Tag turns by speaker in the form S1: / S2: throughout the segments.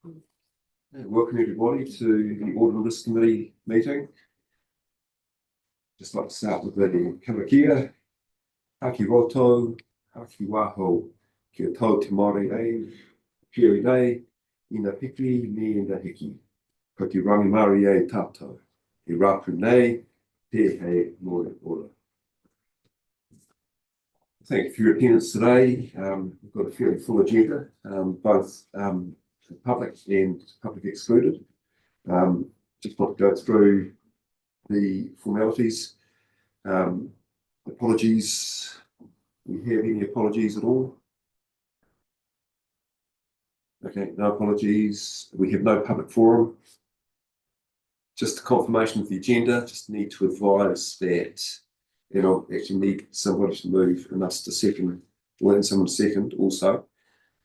S1: Welcome everybody to the Audit and Risk Committee meeting. Just like to start with the kamakia, haki roto, haki waho, kia tau te mare ei, kia nei, ina hiki, ni ina hiki. Ko te rangi mari e tātou, te rapu nei, te hei more ora. Thank you for your attendance today. We've got a fairly full agenda, both public and public excluded. Just want to go through the formalities. Apologies. Do we have any apologies at all? Okay, no apologies. We have no public forum. Just a confirmation of the agenda. Just need to advise that, and I'll actually need somebody to move and us to second, or then someone second also,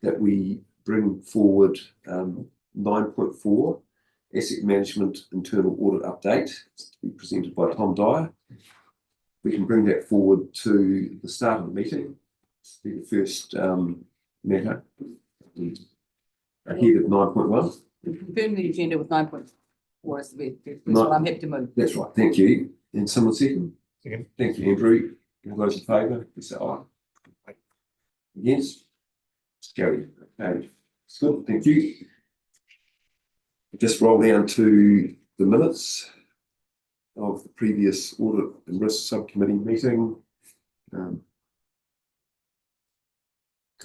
S1: that we bring forward 9.4 Asset Management Internal Audit Update to be presented by Tom Dyer. We can bring that forward to the start of the meeting. This will be the first matter. Ahead of 9.1.
S2: Confirm the agenda with 9.4 is the first one. I'm happy to move.
S1: That's right, thank you. And someone second?
S3: Second.
S1: Thank you, Andrew. All those in favour, please say aye. Against? It's carried. Okay. Good, thank you. Just roll down to the minutes of the previous Audit and Risk Subcommittee meeting. Could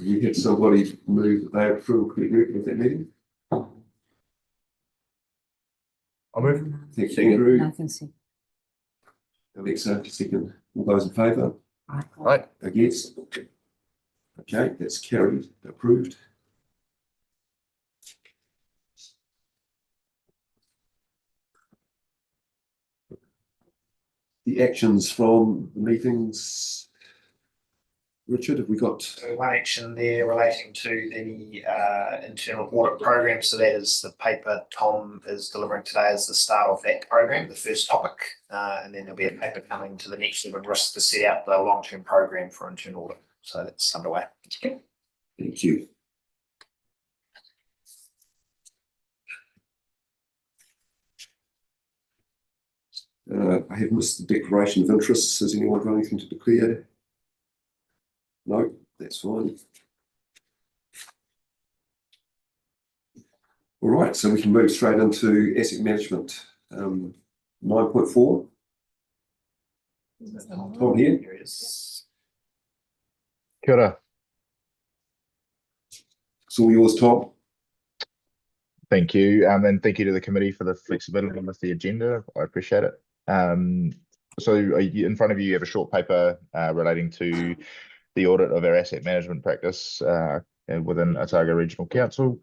S1: we have somebody move that they approve a quick record of that meeting?
S3: I'll move.
S1: Thank you, Andrew.
S2: I can see.
S1: Alexa, second. All those in favour?
S3: Right.
S1: Against? Okay, that's carried, approved. The actions from the meetings. Richard, have we got?
S4: So one action there relating to the internal audit program. So that is the paper Tom is delivering today as the start of that program, the first topic. And then there'll be a paper coming to the next level of risk to set out the long-term program for internal audit. So that's underway.
S1: Thank you. I have missed the declaration of interests. Has anyone got anything to declare? No, that's fine. All right, so we can move straight into asset management. 9.4. Tom here.
S4: Here it is.
S3: Kia ora.
S1: It's all yours, Tom.
S3: Thank you. And thank you to the committee for the flexibility with the agenda. I appreciate it. So in front of you, you have a short paper relating to the audit of our asset management practice within Otago Regional Council.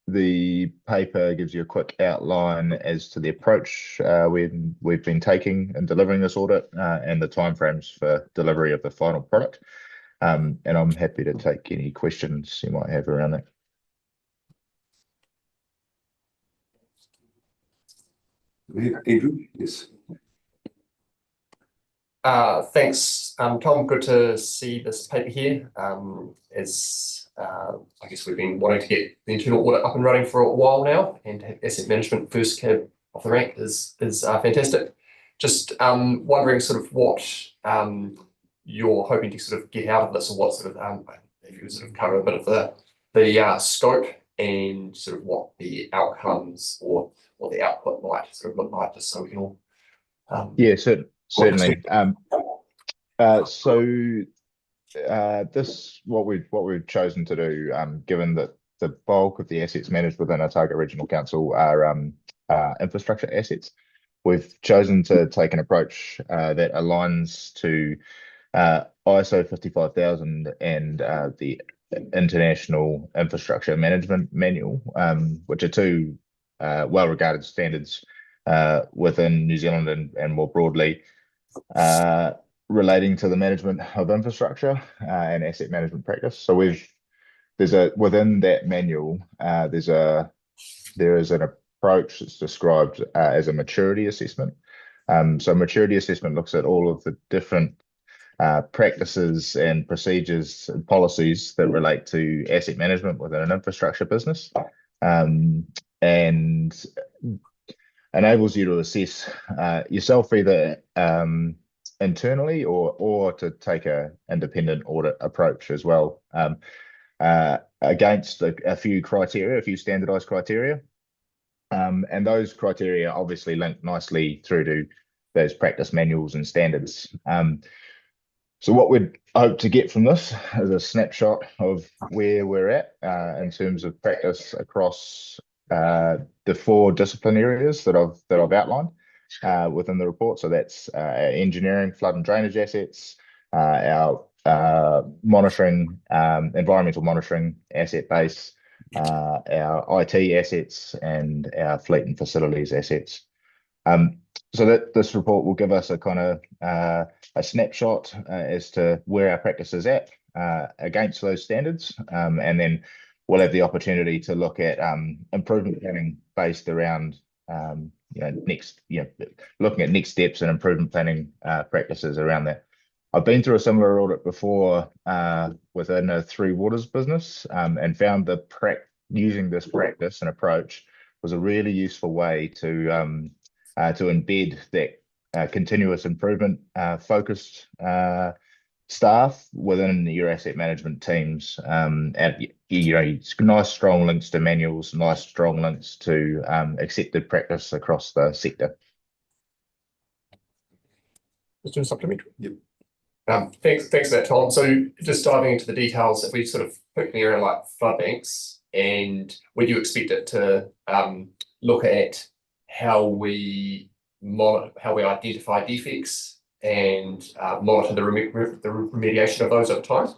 S3: The paper gives you a quick outline as to the approach we've been taking in delivering this audit and the timeframes for delivery of the final product. And I'm happy to take any questions you might have around that.
S1: Andrew, yes.
S5: Thanks, Tom. Good to see this paper here. As I guess we've been wanting to get the internal audit up and running for a while now, and asset management first cab off the rank is fantastic. Just wondering sort of what you're hoping to sort of get out of this, or what sort of if you could sort of cover a bit of the scope and sort of what the outcomes or what the output might sort of look like, just so we can all
S3: Yeah, certainly. This what we've chosen to do, given that the bulk of the assets managed within Otago Regional Council are infrastructure assets, we've chosen to take an approach that aligns to ISO 55000 and the International Infrastructure Management Manual, which are two well-regarded standards within New Zealand and more broadly relating to the management of infrastructure and asset management practice. So within that manual there is an approach that's described as a maturity assessment. So maturity assessment looks at all of the different practices and procedures and policies that relate to asset management within an infrastructure business, and enables you to assess yourself either internally or to take a independent audit approach as well, against a few criteria, a few standardized criteria. And those criteria obviously link nicely through to those practice manuals and standards. So what we'd hope to get from this is a snapshot of where we're at in terms of practice across the 4 discipline areas that I've outlined within the report. So that's our engineering, flood and drainage assets, our monitoring, environmental monitoring asset base, our IT assets, and our fleet and facilities assets. So that this report will give us a kind of a snapshot as to where our practice is at against those standards, and then we'll have the opportunity to look at improvement planning based around looking at next steps and improvement planning practices around that. I've been through a similar audit before within a Three Waters business, and found using this practice and approach was a really useful way to embed that continuous improvement focused staff within your asset management teams. And nice strong links to manuals, nice strong links to accepted practice across the sector.
S5: Mr. Supplementary.
S1: Yep.
S5: Thanks for that, Tom. So just diving into the details, if we sort of pick an area like flood banks, and would you expect it to look at how we identify defects and monitor the remediation of those over time?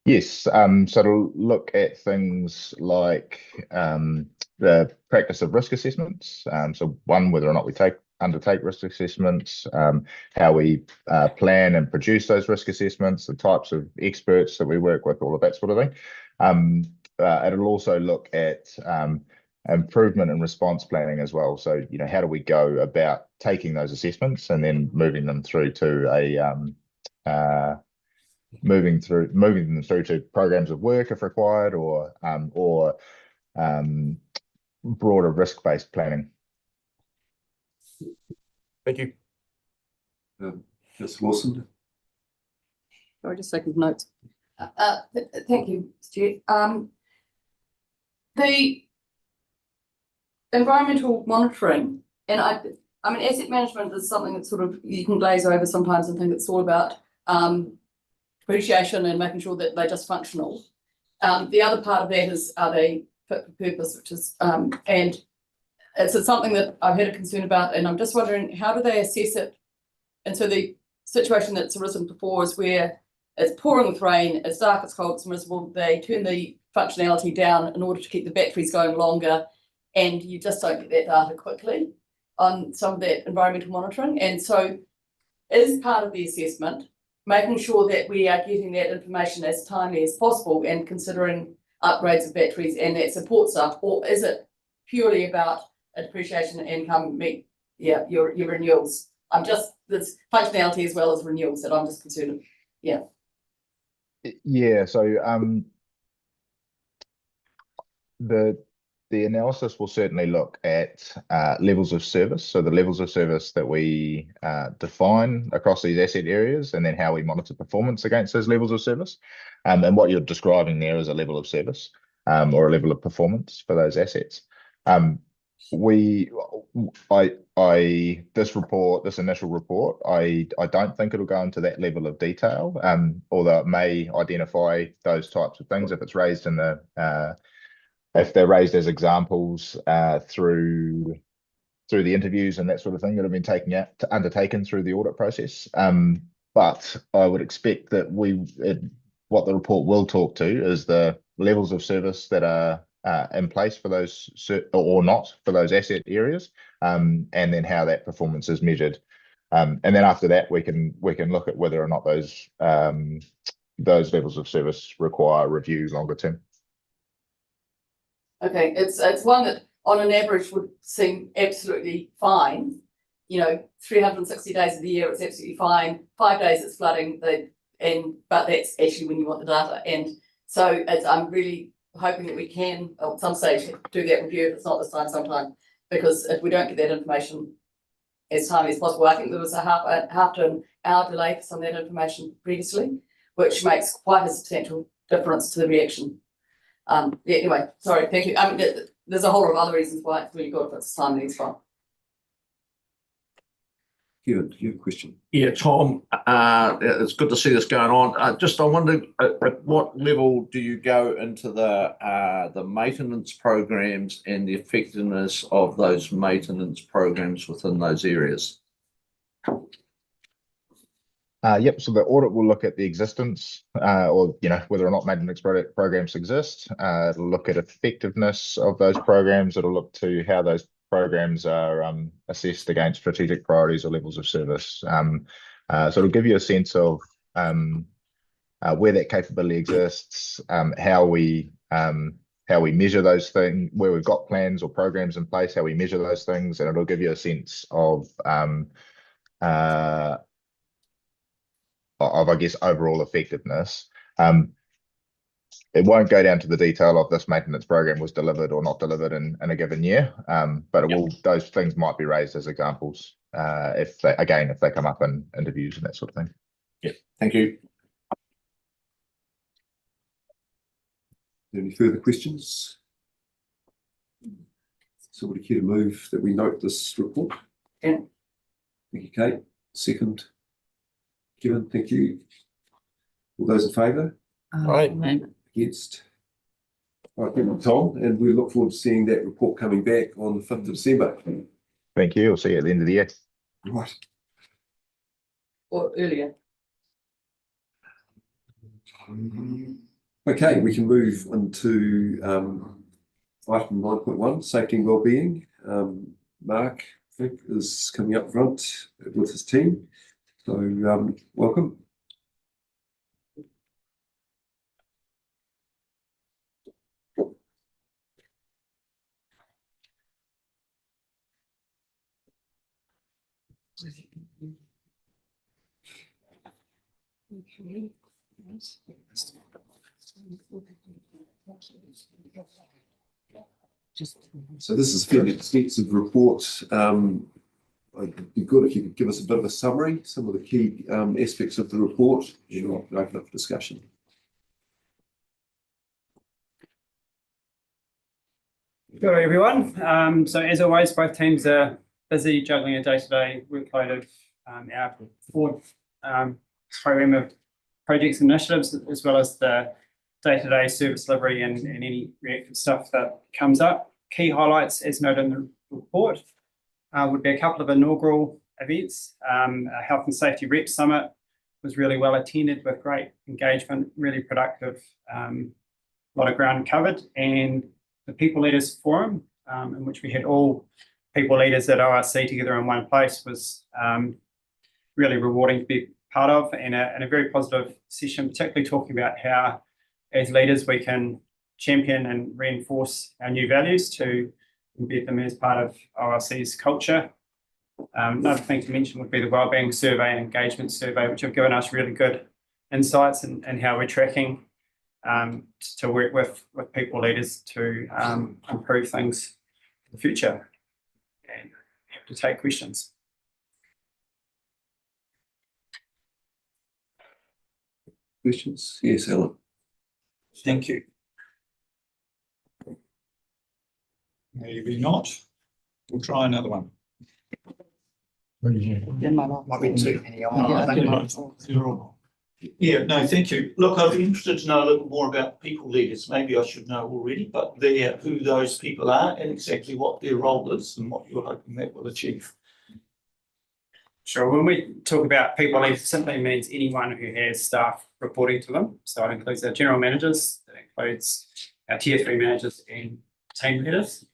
S3: Yes, so to look at things like the practice of risk assessments. So one, whether or not we undertake risk assessments, how we plan and produce those risk assessments, the types of experts that we work with, all of that sort of thing. It'll also look at improvement and response planning as well. So, how do we go about taking those assessments and then moving them through to moving them through to programs of work if required, or broader risk-based planning.
S5: Thank you.
S1: Ms. Wilson.
S2: Sorry, just taking notes. Thank you, Stu. The environmental monitoring, and I mean, asset management is something that sort of you can glaze over sometimes and think it's all about depreciation and making sure that they're just functional. The other part of that is, are they fit for purpose, which is, and it's something that I've had a concern about, and I'm just wondering, how do they assess it? And so the situation that's arisen before is where it's pouring with rain, it's dark, it's cold, it's miserable, they turn the functionality down in order to keep the batteries going longer, and you just don't get that data quickly on some of that environmental monitoring. And so as part of the assessment, making sure that we are getting that information as timely as possible and considering upgrades of batteries and that support stuff, or is it purely about a depreciation income meet your renewals? There's functionality as well as renewals that I'm just concerned with.
S3: Yeah, so the analysis will certainly look at levels of service, so the levels of service that we define across these asset areas, and then how we monitor performance against those levels of service. And what you're describing there is a level of service or a level of performance for those assets. This initial report, I don't think it'll go into that level of detail, although it may identify those types of things if it's raised in if they're raised as examples through the interviews and that sort of thing that have been undertaken through the audit process. But I would expect that what the report will talk to is the levels of service that are in place for those or not for those asset areas, and then how that performance is measured. And then after that, we can look at whether or not those levels of service require review longer term.
S2: Okay, it's one that on an average would seem absolutely fine, you know, 360 days of the year, it's absolutely fine. 5 days it's flooding, but that's actually when you want the data. And so I'm really hoping that we can, at some stage, do that review if it's not this time sometime, because if we don't get that information as timely as possible, I think there was a half to an hour delay for some of that information previously, which makes quite a substantial difference to the reaction. Yeah, anyway, sorry, thank you. I mean, there's a whole lot of other reasons why it's really good if it's timely as well.
S1: Kevin, do you have a question?
S6: Yeah, Tom, it's good to see this going on. I wonder at what level do you go into the maintenance programs and the effectiveness of those maintenance programs within those areas?
S3: Yep, so the audit will look at the existence, or whether or not maintenance programs exist. It'll look at effectiveness of those programs. It'll look to how those programs are assessed against strategic priorities or levels of service. So it'll give you a sense of where that capability exists, how we measure those things, where we've got plans or programs in place, how we measure those things, and it'll give you a sense of I guess overall effectiveness. It won't go down to the detail of this maintenance program was delivered or not delivered in a given year, but those things might be raised as examples if they come up in interviews and that sort of thing.
S6: Yeah, thank you.
S1: Any further questions? Somebody care to move that we note this report?
S2: Yeah.
S1: Thank you, Kate. Second. Kevin, thank you. All those in favour?
S5: Right.
S1: Against? All right, thank you, Tom, and we look forward to seeing that report coming back on the 5th of December.
S3: Thank you. We'll see you at the end of the year.
S1: Right.
S2: Or earlier.
S1: Okay, we can move into item 9.1, safety and wellbeing. Mark, I think, is coming up front with his team. So welcome. So this is a fairly extensive report. It'd be good if you could give us a bit of a summary, some of the key aspects of the report, and we'll open up for discussion.
S7: Hello everyone. So as always, both teams are busy juggling a day-to-day workload of our forward program of projects and initiatives, as well as the day-to-day service delivery and any reactive stuff that comes up. Key highlights, as noted in the report, would be a couple of inaugural events. A Health and Safety Rep Summit was really well attended with great engagement, really productive, a lot of ground covered, and the People Leaders Forum, in which we had all people leaders at ORC together in one place, was really rewarding to be part of, and a very positive session, particularly talking about how as leaders we can champion and reinforce our new values to embed them as part of ORC's culture. Another thing to mention would be the Wellbeing Survey and Engagement Survey, which have given us really good insights in how we're tracking to work with people leaders to improve things in the future. And have to take questions.
S1: Questions? Yes, Alan.
S8: Thank you. Maybe not. We'll try another one.
S4: Might be too many on, I think.
S8: Yeah, no, thank you. Look, I'd be interested to know a little more about people leaders. Maybe I should know already, but who those people are and exactly what their role is and what you're hoping that will achieve.
S7: Sure. When we talk about people leaders, it simply means anyone who has staff reporting to them. So it includes our general managers, it includes our tier 3 managers and team leaders.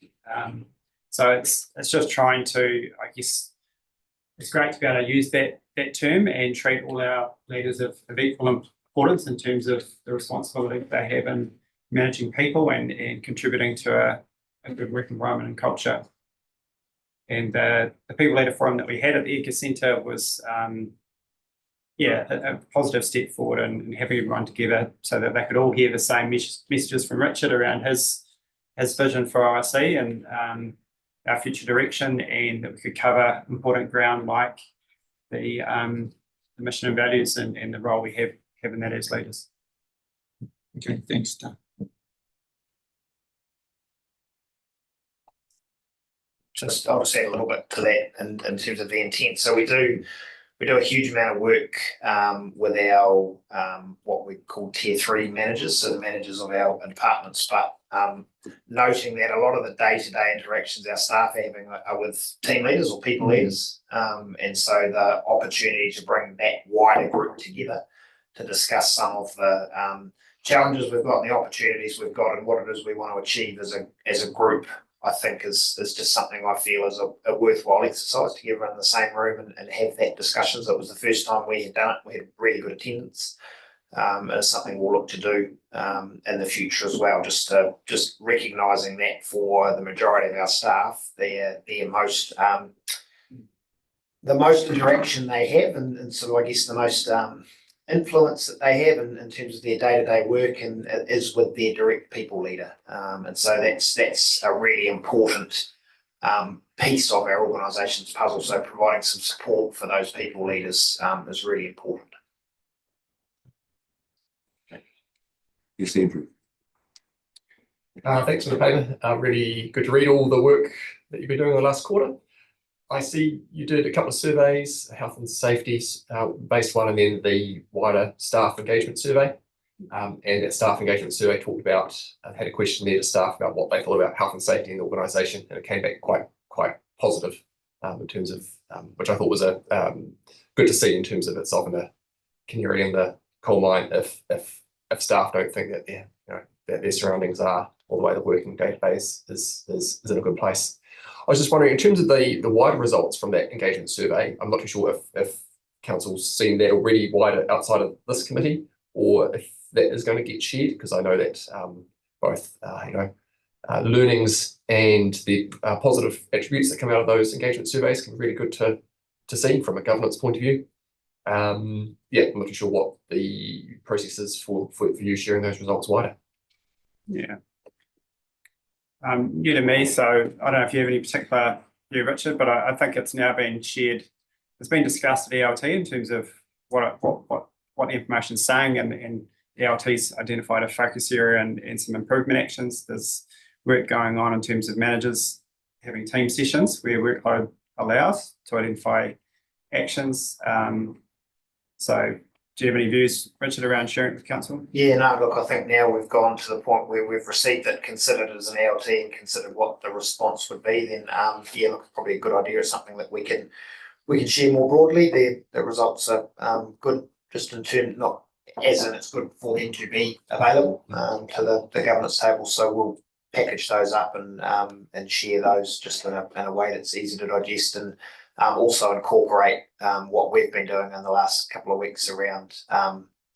S7: So it's just trying to, I guess, it's great to be able to use that term and treat all our leaders of equal importance in terms of the responsibility they have in managing people and contributing to a good work environment and culture. And the people leader forum that we had at the Eco Centre was a positive step forward in having everyone together so that they could all hear the same messages from Richard around his vision for ORC and our future direction, and that we could cover important ground like the mission and values and the role we have in that as leaders.
S8: Okay, thanks, Doug.
S4: I'll just add a little bit to that in terms of the intent. So we do a huge amount of work with our what we call tier 3 managers, so the managers of our departments, but noting that a lot of the day-to-day interactions our staff are having are with team leaders or people leaders. And so the opportunity to bring that wider group together to discuss some of the challenges we've got and the opportunities we've got and what it is we want to achieve as a group, I think is just something I feel is a worthwhile exercise to get everyone in the same room and have that discussion. So it was the first time we had done it. We had really good attendance. And it's something we'll look to do in the future as well. Just recognising that for the majority of our staff, their most the most interaction they have, and so I guess the most influence that they have in terms of their day-to-day work and is with their direct people leader. And so that's a really important piece of our organisation's puzzle. So providing some support for those people leaders is really important.
S1: Yes, Andrew.
S5: Thanks for the paper. Really good to read all the work that you've been doing in the last quarter. I see you did a couple of surveys, health and safety based one, and then the wider staff engagement survey. And that staff engagement survey talked about, had a question there to staff about what they thought about health and safety in the organisation, and it came back quite positive in terms of, which I thought was good to see in terms of it's often a canary in the coal mine if staff don't think that that their surroundings are, or the way the working database is in a good place. I was just wondering, in terms of the wider results from that engagement survey, I'm not too sure if council's seen that already wider outside of this committee, or if that is going to get shared, because I know that both learnings and the positive attributes that come out of those engagement surveys can be really good to see from a governance point of view. I'm not too sure what the process is for you sharing those results wider.
S7: Yeah. New to me, so I don't know if you have any particular view, Richard, but I think it's now been shared. It's been discussed at ELT in terms of what the information is saying, and ELT's identified a focus area and some improvement actions. There's work going on in terms of managers having team sessions where workload allows to identify actions. So do you have any views, Richard, around sharing it with council?
S4: Yeah, no, look, I think now we've gone to the point where we've received it, considered it as an ALT and considered what the response would be, then look, probably a good idea. It's something that we can share more broadly. The results are good, just in terms, not as in it's good for them to be available to the governance table. So we'll package those up and share those just in a way that's easy to digest, and also incorporate what we've been doing in the last couple of weeks around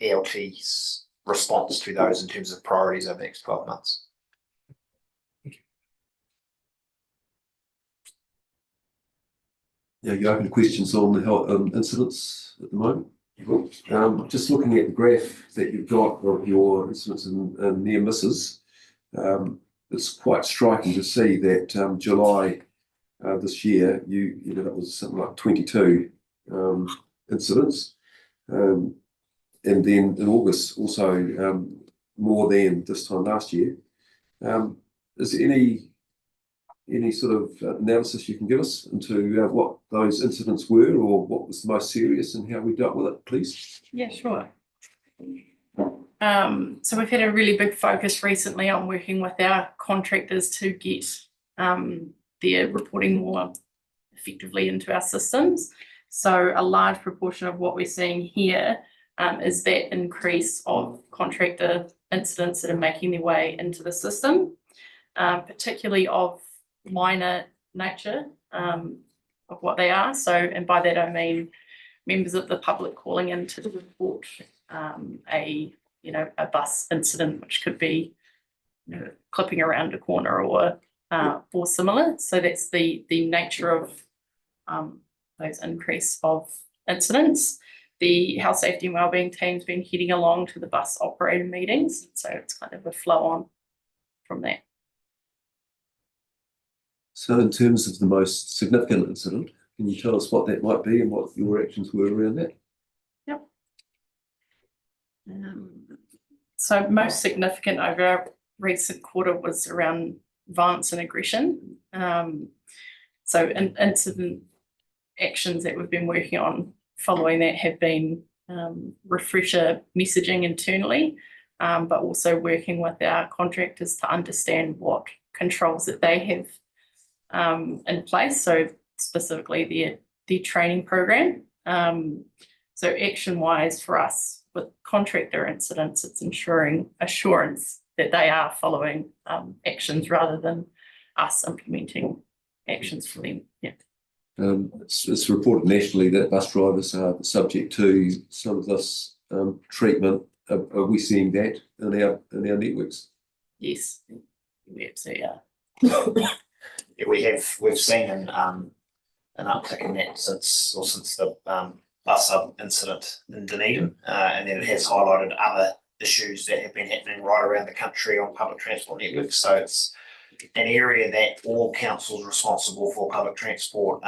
S4: ELT's response to those in terms of priorities over the next 12 months.
S1: Yeah, you open questions on the health incidents at the moment. Just looking at the graph that you've got of your incidents and near misses, it's quite striking to see that July this year, that was something like 22 incidents, and then in August also more than this time last year. Is there any sort of analysis you can give us into what those incidents were, or what was the most serious and how we dealt with it, please?
S9: Yeah, sure. So we've had a really big focus recently on working with our contractors to get their reporting more effectively into our systems. So a large proportion of what we're seeing here is that increase of contractor incidents that are making their way into the system, particularly of minor nature of what they are. So, and by that I mean members of the public calling in to report a bus incident, which could be clipping around a corner, or or similar. So that's the nature of those increase of incidents. The health, safety and wellbeing team's been heading along to the bus operator meetings, so it's kind of a flow on from that.
S1: So in terms of the most significant incident, can you tell us what that might be and what your actions were around that?
S9: Yep. So most significant over our recent quarter was around violence and aggression. So incident actions that we've been working on following that have been refresher messaging internally, but also working with our contractors to understand what controls that they have in place. So specifically their training program. So action wise for us with contractor incidents, it's ensuring assurance that they are following actions rather than us implementing actions for them. Yeah.
S1: It's reported nationally that bus drivers are subject to some of this treatment. Are we seeing that in our networks?
S9: Yes, we absolutely are.
S4: Yeah, we've seen an uptick in that since the bus up incident in Dunedin, and then it has highlighted other issues that have been happening right around the country on public transport networks. So it's an area that all councils responsible for public transport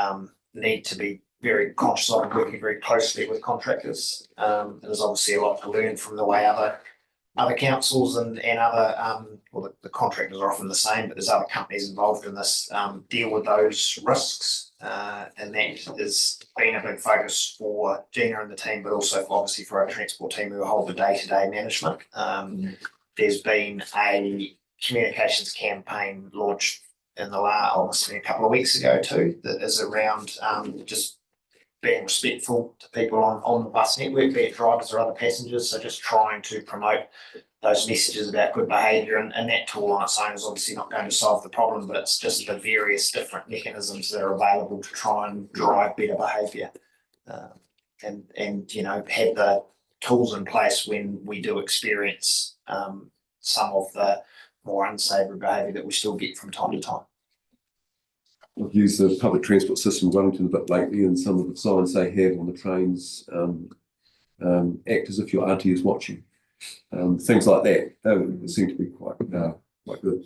S4: need to be very conscious of and working very closely with contractors. There's obviously a lot to learn from the way other councils and other well, the contractors are often the same, but there's other companies involved in this deal with those risks, and that has been a big focus for Gina and the team, but also obviously for our transport team who hold the day-to-day management. There's been a communications campaign launched in the almost a couple of weeks ago too, that is around just being respectful to people on the bus network, be it drivers or other passengers. So just trying to promote those messages about good behaviour, and that tool on its own is obviously not going to solve the problem, but it's just the various different mechanisms that are available to try and drive better behaviour, and you know, have the tools in place when we do experience some of the more unsavoury behaviour that we still get from time to time.
S1: I've used the public transport system in Wellington a bit lately, and some of the signs they have on the trains act as if your auntie is watching. Things like that seem to be quite good.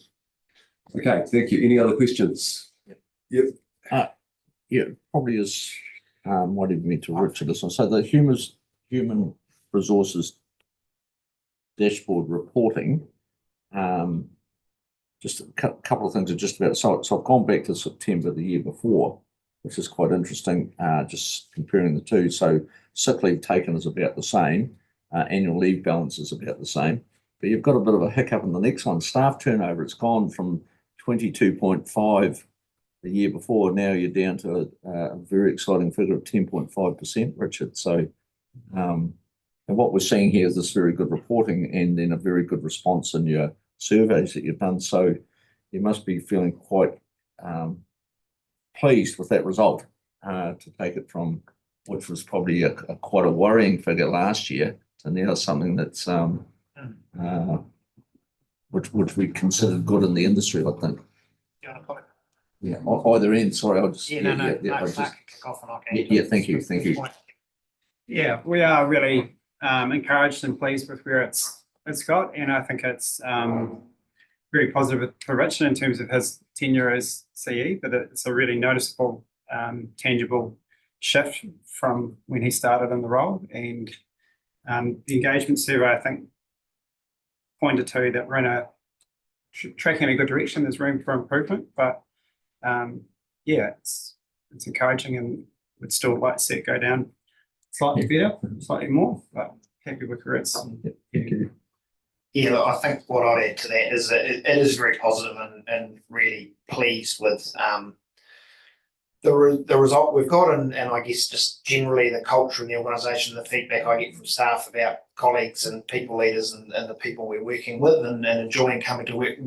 S1: Okay, thank you. Any other questions? Yep.
S6: Yeah, probably is what did mean to Richard this one. So the human resources dashboard reporting. Just a couple of things are just about, so I've gone back to September the year before, which is quite interesting, just comparing the two. So sick leave taken is about the same, annual leave balance is about the same, but you've got a bit of a hiccup in the next one. Staff turnover, it's gone from 22.5 the year before, now you're down to a very exciting figure of 10.5%, Richard. So, and what we're seeing here is this very good reporting and then a very good response in your surveys that you've done. So you must be feeling quite pleased with that result, to take it from, which was probably quite a worrying figure last year, to now something that's which we considered good in the industry, I think. Yeah, either end. Sorry, I'll just thank you.
S7: Yeah, we are really encouraged and pleased with where it's got, and I think it's very positive for Richard in terms of his tenure as CE, but it's a really noticeable, tangible shift from when he started in the role. And the engagement survey, I think, pointed to that we're tracking in a good direction. There's room for improvement, but yeah, it's encouraging, and would still like to see it go down slightly better, slightly more, but happy with where it's.
S4: Yeah, look, I think what I'd add to that is that it is very positive, and really pleased with the result we've got, and I guess just generally the culture in the organisation, the feedback I get from staff about colleagues and people leaders and the people we're working with, and enjoying coming to work.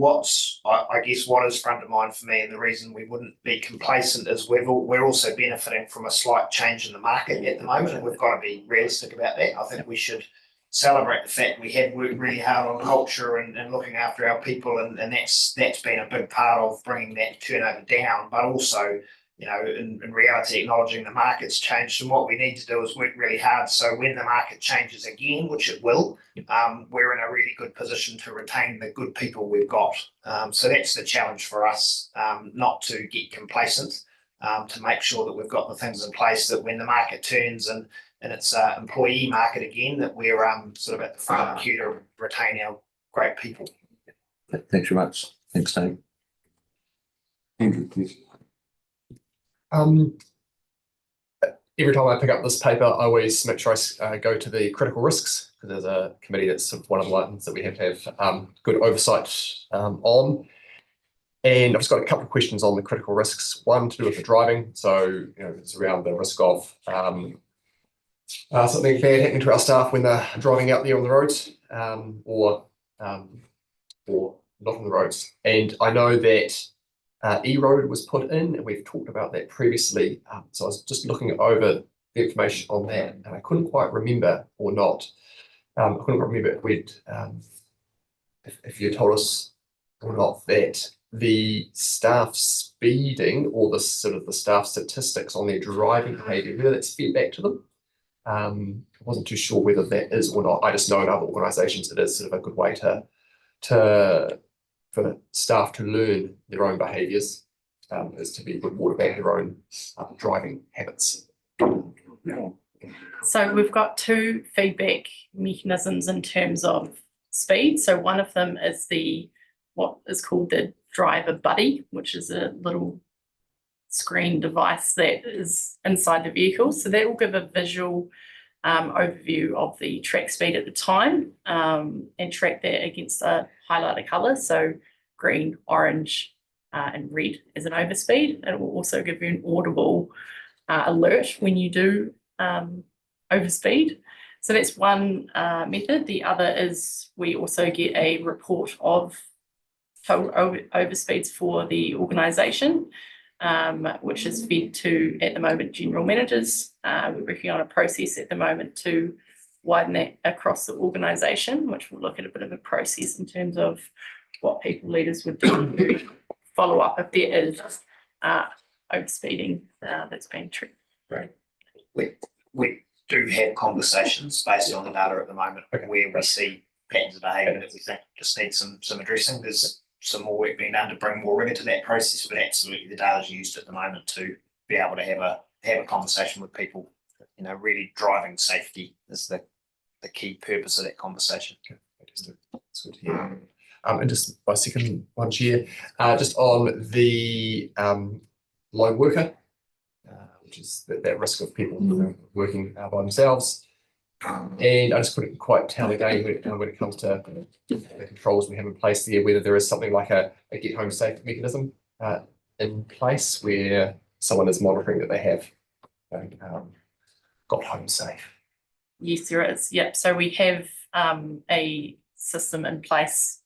S4: I guess what is front of mind for me, and the reason we wouldn't be complacent, is we're also benefiting from a slight change in the market at the moment, and we've got to be realistic about that. I think we should celebrate the fact we have worked really hard on culture and looking after our people, and that's been a big part of bringing that turnover down, but also, you know, in reality, acknowledging the market's changed, and what we need to do is work really hard. So when the market changes again, which it will, we're in a really good position to retain the good people we've got. So that's the challenge for us, not to get complacent, to make sure that we've got the things in place that when the market turns and it's an employee market again, that we're sort of at the front of the queue to retain our great people.
S6: Thanks very much. Thanks, Tony.
S1: Andrew, please.
S5: Every time I pick up this paper, I always make sure I go to the critical risks, because there's a committee that's sort of one of the ones that we have to have good oversight on. And I've just got a couple of questions on the critical risks. One to do with the driving. So, you know, it's around the risk of something bad happening to our staff when they're driving out there on the roads, or not on the roads. And I know that E-road was put in, and we've talked about that previously. So I was just looking over the information on that, and I couldn't quite remember or not. I couldn't remember if we'd if you told us or not that the staff speeding, or the sort of the staff statistics on their driving behaviour, whether that's fed back to them. I wasn't too sure whether that is or not. I just know in other organisations it is sort of a good way for staff to learn their own behaviours, is to be rewarded back their own driving habits.
S9: So we've got two feedback mechanisms in terms of speed. So one of them is what is called the driver buddy, which is a little screen device that is inside the vehicle. So that will give a visual overview of the track speed at the time, and track that against a highlighter colour. So green, orange, and red as an overspeed. It will also give you an audible alert when you do overspeed. So that's one method. The other is we also get a report of total overspeeds for the organisation, which is fed to, at the moment, general managers. We're working on a process at the moment to widen that across the organisation, which will look at a bit of a process in terms of what people leaders would do to follow up if there is overspeeding that's being treated.
S4: Right. We do have conversations based on the data at the moment, where we see patterns of behaviour that we think just need some addressing. There's some more work being done to bring more rigour to that process, but absolutely the data is used at the moment to be able to have a conversation with people. You know, really driving safety is the key purpose of that conversation.
S5: Okay, fantastic. That's good to hear. And just my second one, Chair, just on the lone worker, which is that risk of people working by themselves. And I just couldn't quite tell again when it comes to the controls we have in place there, whether there is something like a get home safe mechanism in place where someone is monitoring that they have got home safe.
S9: Yes, there is. Yep. So we have a system in place.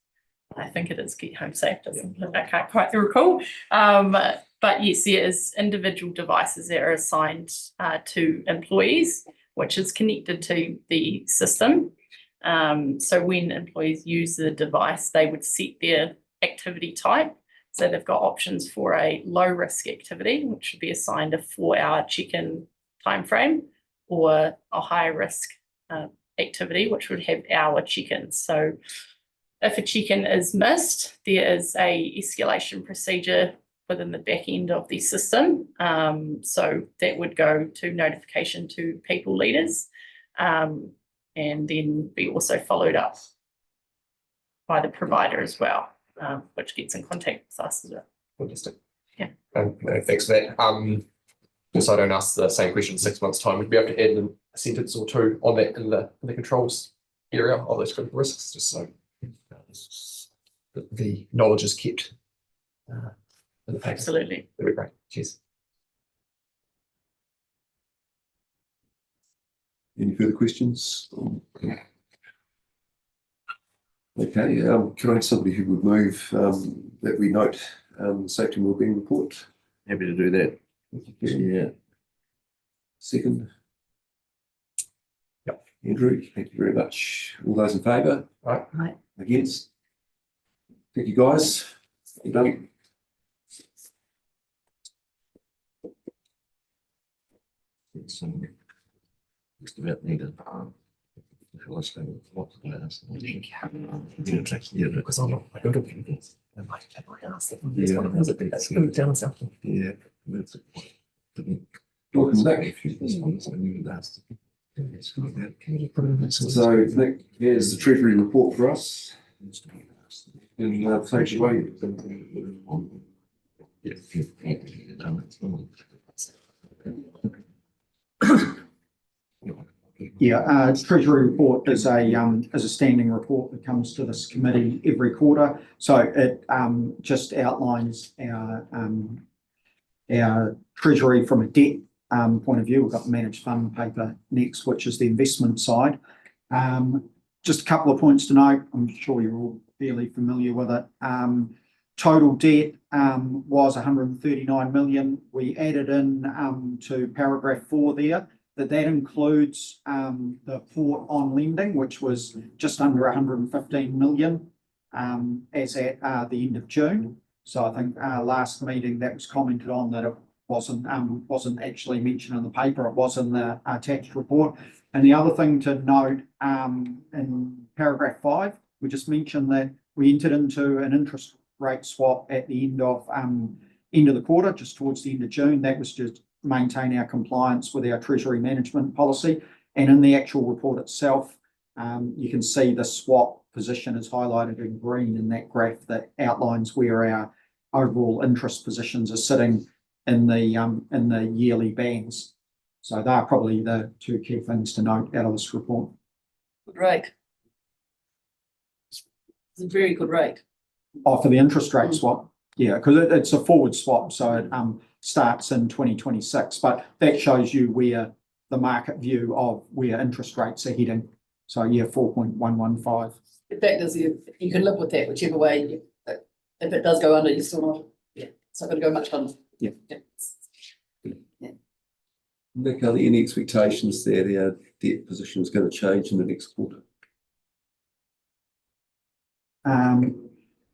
S9: I think it is Get Home Safe, doesn't it? I can't quite recall. But yes, there is individual devices that are assigned to employees, which is connected to the system. So when employees use the device, they would set their activity type. So they've got options for a low risk activity, which would be assigned a 4-hour check-in timeframe, or a high risk activity, which would have hour check-ins. So if a check-in is missed, there is a escalation procedure within the back end of the system. So that would go to notification to people leaders, and then be also followed up by the provider as well, which gets in contact with us as well.
S5: Fantastic.
S9: Yeah.
S5: No, thanks for that. Just so I don't ask the same question in 6 months' time, we'd be able to add a sentence or two on that in the controls area of those critical risks, just so the knowledge is kept.
S9: Absolutely.
S5: That'd be great. Cheers.
S1: Any further questions? Okay, can I have somebody who would move that we note the safety and wellbeing report?
S6: Happy to do that. Yeah.
S1: Second?
S5: Yep.
S1: Andrew, thank you very much. All those in favour?
S5: Right.
S2: Right.
S1: Against? Thank you, guys. Well done.
S6: It's just about needed. If you want to know what the plans.
S5: Because I'm not, I go to people. And I ask them,
S6: Yeah.
S5: one of them is a bit, that's good down south.
S6: Yeah. That's it.
S1: Welcome back. So Nick, here's the Treasury report for us. And take it away.
S10: Yeah, Treasury report is a standing report that comes to this committee every quarter. So it just outlines our treasury from a debt point of view. We've got the managed fund paper next, which is the investment side. Just a couple of points to note. I'm sure you're all fairly familiar with it. Total debt was 139 million. We added in to paragraph 4 there that includes the port on lending, which was just under 115 million as at the end of June. So I think last meeting that was commented on that it wasn't actually mentioned in the paper. It was in the attached report. And the other thing to note in paragraph 5, we just mentioned that we entered into an interest rate swap at the end of the quarter, just towards the end of June. That was just maintain our compliance with our treasury management policy. And in the actual report itself, you can see the swap position is highlighted in green in that graph that outlines where our overall interest positions are sitting in the yearly bands. So they're probably the two key things to note out of this report.
S2: Good rate. It's a very good rate.
S10: Oh, for the interest rate swap, yeah, because it's a forward swap, so it starts in 2026. But that shows you where the market view of where interest rates are heading. So yeah, 4.115.
S2: The fact is, you can live with that whichever way. If it does go under, you're still not. Yeah, it's not going to go much under.
S10: Yeah.
S1: Nick, are there any expectations that our debt position is going to change in the next quarter?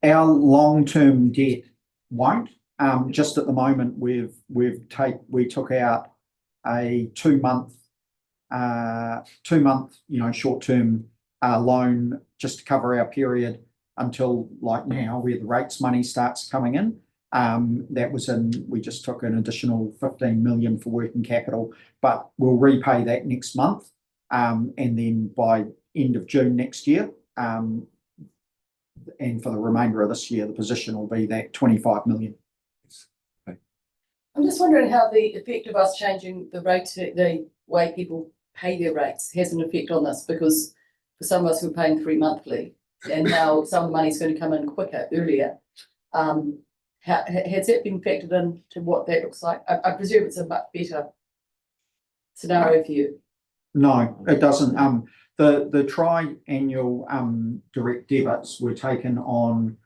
S10: Our long-term debt won't. Just at the moment, we took out a 2 month, short-term loan just to cover our period until like now, where the rates money starts coming in. We just took an additional 15 million for working capital, but we'll repay that next month. And then by end of June next year, and for the remainder of this year, the position will be that 25 million.
S2: I'm just wondering how the effect of us changing the rate, the way people pay their rates, has an effect on this, because for some of us we're paying 3 monthly, and now some of the money's going to come in quicker, earlier. Has that been factored into what that looks like? I presume it's a much better scenario for you.
S10: No, it doesn't. The tri-annual direct debits were taken on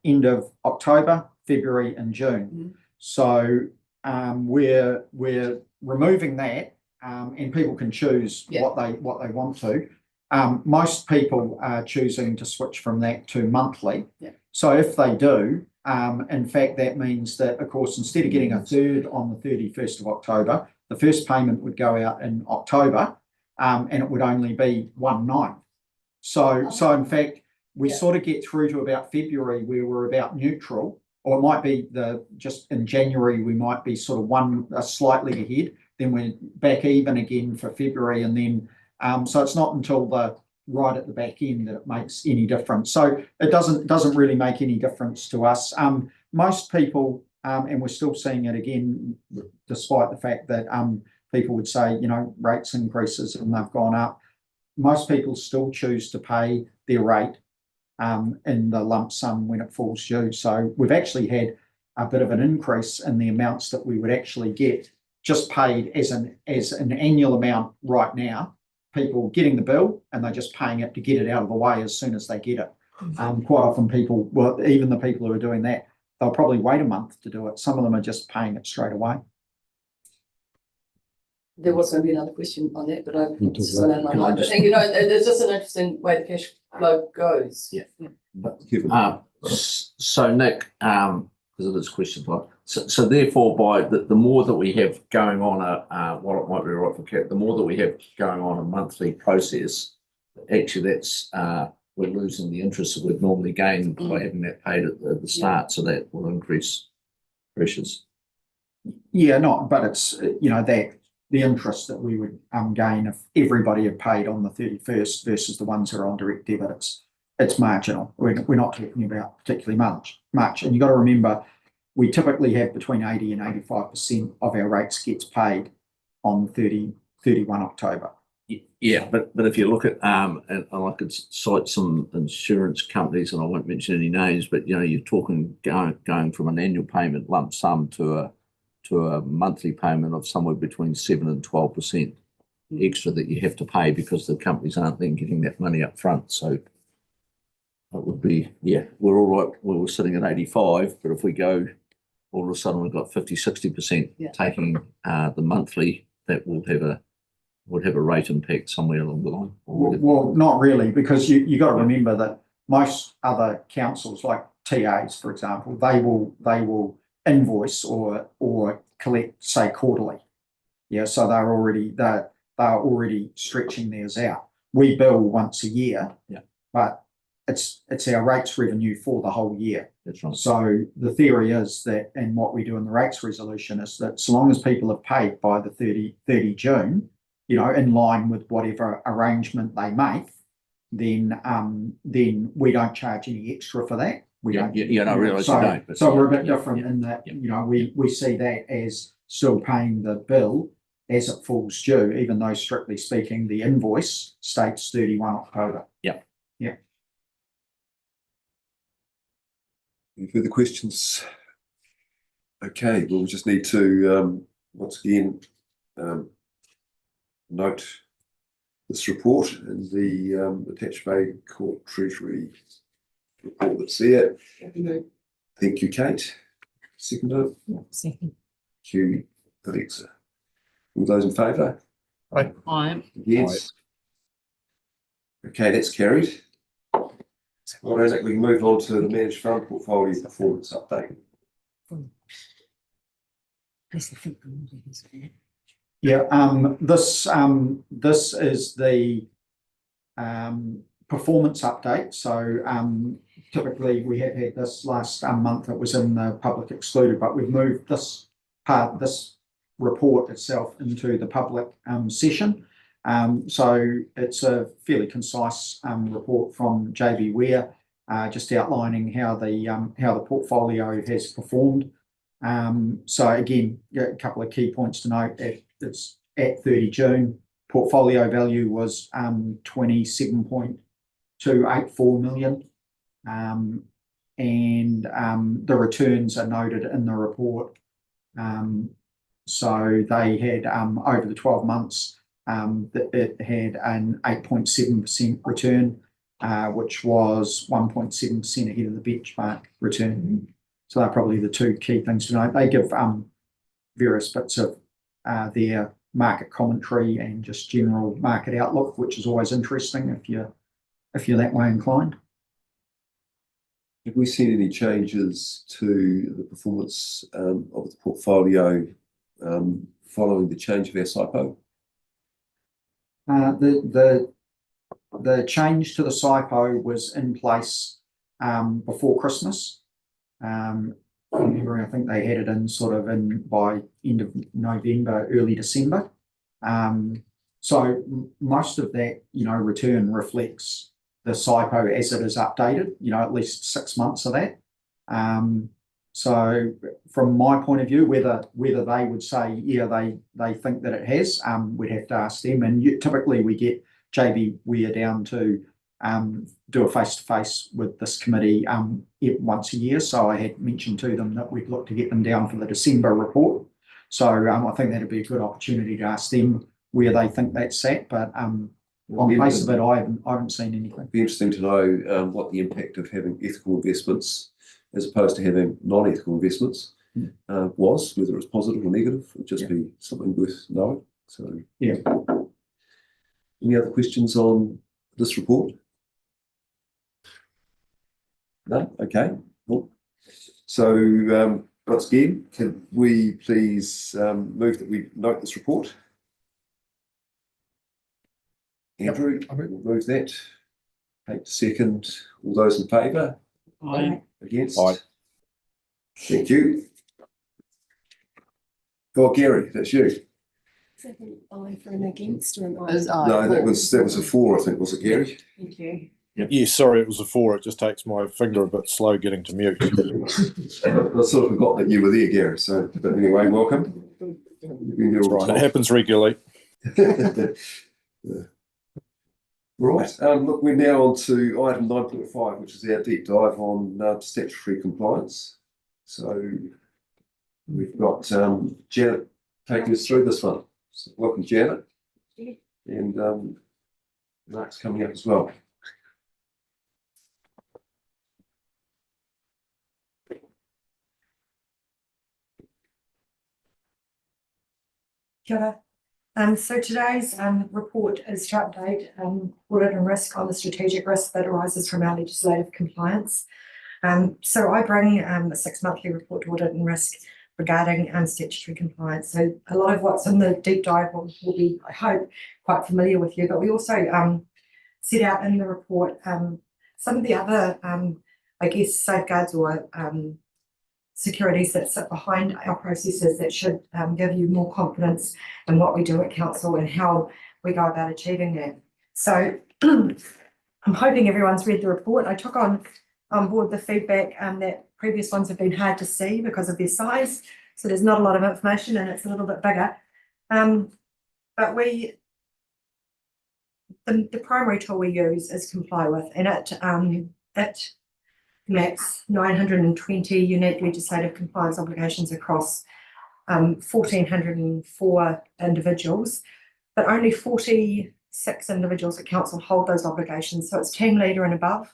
S10: end of October, February and June.
S2: Mm-hmm.
S10: So we're removing that, and people can choose what they want to. Most people are choosing to switch from that to monthly.
S2: Yeah.
S10: So if they do, in fact, that means that, of course, instead of getting a third on the 31st of October, the first payment would go out in October, and it would only be 1/9. So in fact, we sort of get through to about February where we're about neutral, or it might be just in January, we might be sort of slightly ahead, then we're back even again for February, and then so it's not until right at the back end that it makes any difference. So it doesn't really make any difference to us. Most people, and we're still seeing it again, despite the fact that people would say, rates increases and they've gone up, most people still choose to pay their rate in the lump sum when it falls due. So we've actually had a bit of an increase in the amounts that we would actually get just paid as an annual amount right now. People getting the bill and they're just paying it to get it out of the way as soon as they get it. Quite often people, well, even the people who are doing that, they'll probably wait a month to do it. Some of them are just paying it straight away.
S2: There was going to be another question on that, but I've
S11: talk
S2: just
S11: about
S2: gone out of my
S6: Can I
S2: mind.
S6: just-
S2: But, you know, there's just an interesting way the cash flow goes.
S6: Yeah.
S1: Kevin.
S6: So Nick, because of this question, so therefore by the more that we have going on what it might be right for Kat, the more that we have going on a monthly process, actually that's we're losing the interest that we'd normally gain by having that paid at the start, so that will increase pressures.
S10: Yeah, not, but it's, you know, that the interest that we would gain if everybody had paid on the 31st versus the ones that are on direct debit, it's marginal. We're not talking about particularly much. And you've got to remember, we typically have between 80 and 85% of our rates gets paid on 31 October.
S6: Yeah, but if you look at and I could cite some insurance companies, and I won't mention any names, but you know, you're talking going from an annual payment lump sum to a monthly payment of somewhere between 7 and 12% extra that you have to pay because the companies aren't then getting that money up front. So it would be, yeah, we're all right. We're sitting at 85, but if we go all of a sudden we've got 50-60% taking the monthly, that will have a rate impact somewhere along the line.
S10: Well, not really, because you got to remember that most other councils, like TAs, for example, they will invoice or collect, say, quarterly. Yeah, so they're already stretching theirs out. We bill once a year, but it's our rates revenue for the whole year.
S6: That's right.
S10: So the theory is that, and what we do in the rates resolution is that so long as people have paid by the 30 June, you know, in line with whatever arrangement they make, then we don't charge any extra for that. We don't.
S6: Yeah, I realise you don't. But
S10: so we're a bit different in that, you know, we see that as still paying the bill as it falls due, even though strictly speaking, the invoice states 31 October.
S6: Yeah.
S10: Yeah.
S1: Any further questions? Okay, well, we just need to once again note this report and the Attached Bay Court Treasury report that's there. Thank you, Kate. Seconder.
S11: Second.
S1: Thank you, Alexa. All those in favour?
S11: Aye.
S1: Yes. Okay, that's carried. Well, Isaac, we can move on to the managed fund portfolio performance update.
S10: Yeah, this is the performance update. So typically we have had this last month, it was in the public excluded, but we've moved this report itself into the public session. So it's a fairly concise report from JB Ware, just outlining how the portfolio has performed. So again, a couple of key points to note. It's at 30 June, portfolio value was 27.284 million. And the returns are noted in the report. So they had over the 12 months, it had an 8.7% return, which was 1.7% ahead of the benchmark return. So they're probably the two key things to note. They give various bits of their market commentary and just general market outlook, which is always interesting if you're that way inclined.
S1: Have we seen any changes to the performance of the portfolio following the change of our SIPO?
S10: The change to the SIPO was in place before Christmas. Remember, I think they had it in sort of by end of November, early December. So most of that, return reflects the SIPO as it is updated, at least 6 months of that. So from my point of view, whether they would say, yeah, they think that it has, we'd have to ask them. And typically we get JB Ware down to do a face-to-face with this committee once a year. So I had mentioned to them that we'd look to get them down for the December report. So I think that'd be a good opportunity to ask them where they think that's at. But on the face of it, I haven't seen anything.
S1: It'd be interesting to know what the impact of having ethical investments as opposed to having non-ethical investments was, whether it's positive or negative. It'd just be something worth knowing. So.
S10: Yeah.
S1: Any other questions on this report? No? Okay. Cool. So, once again, can we please move that we note this report? Andrew, we'll move that. Take second. All those in favour?
S7: Aye.
S1: Against?
S6: Aye.
S1: Thank you. Go on, Gary, that's you.
S11: Aye for an against or an aye?
S1: No, that was a 4, I think, was it, Gary?
S11: Thank you.
S12: Yeah, sorry, it was a 4. It just takes my finger a bit slow getting to mute.
S1: I sort of forgot that you were there, Gary. So, but anyway, welcome. You've been here all the
S12: Right, it
S1: time.
S12: happens regularly.
S1: Yeah. Right, look, we're now on to item 9.5, which is our deep dive on statutory compliance. So we've got Janet taking us through this one. So welcome, Janet. And Mark's coming up as well.
S11: Kia ora. So today's report is to update audit and risk on the strategic risk that arises from our legislative compliance. So I bring a 6-monthly report to audit and risk regarding statutory compliance. So a lot of what's in the deep dive will be, I hope, quite familiar with you, but we also set out in the report some of the other, I guess, safeguards or securities that sit behind our processes that should give you more confidence in what we do at council and how we go about achieving that. So I'm hoping everyone's read the report. I took on board the feedback that previous ones have been hard to see because of their size. So there's not a lot of information and it's a little bit bigger. But the primary tool we use is Comply With, and it maps 920 unique legislative compliance obligations across 1,404 individuals, but only 46 individuals at council hold those obligations. So it's team leader and above.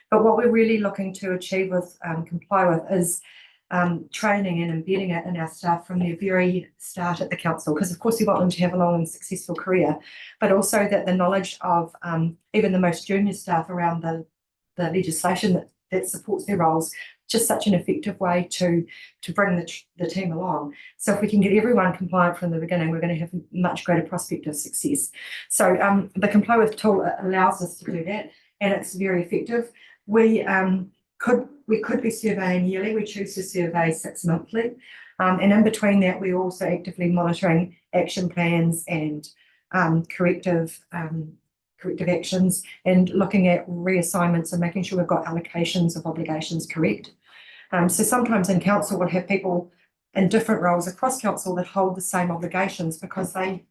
S11: But what we're really looking to achieve with Comply With is training and embedding it in our staff from their very start at the council, because of course we want them to have a long and successful career, but also that the knowledge of even the most junior staff around the legislation that supports their roles, just such an effective way to bring the team along. So if we can get everyone compliant from the beginning, we're going to have a much greater prospect of success. So the Comply With tool allows us to do that, and it's very effective. We could be surveying yearly. We choose to survey 6 monthly, and in between that, we're also actively monitoring action plans and corrective actions and looking at reassignments and making sure we've got allocations of obligations correct. So sometimes in council we'll have people in different roles across council that hold the same obligations because they,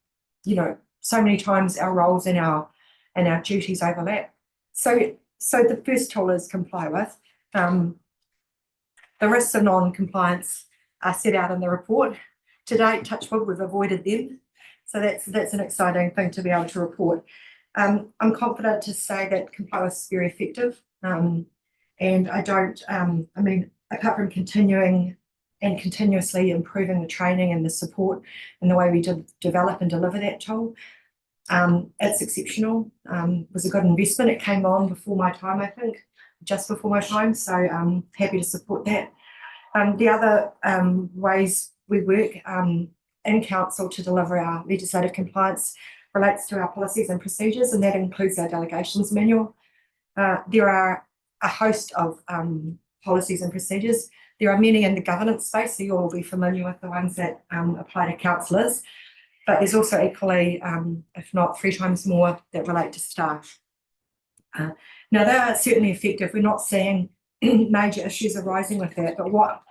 S11: so many times our roles and our duties overlap. So the first tool is Comply With. The risks of non-compliance are set out in the report. To date, touch wood, we've avoided them. So that's an exciting thing to be able to report. I'm confident to say that Comply With is very effective. And apart from continuing and continuously improving the training and the support and the way we develop and deliver that tool, it's exceptional. It was a good investment. It came on before my time, I think, just before my time. So I'm happy to support that. The other ways we work in council to deliver our legislative compliance relates to our policies and procedures, and that includes our delegations manual. There are a host of policies and procedures. There are many in the governance space, so you'll all be familiar with the ones that apply to councillors, but there's also equally, if not 3 times more, that relate to staff. Now, they are certainly effective. We're not seeing major issues arising with that, but what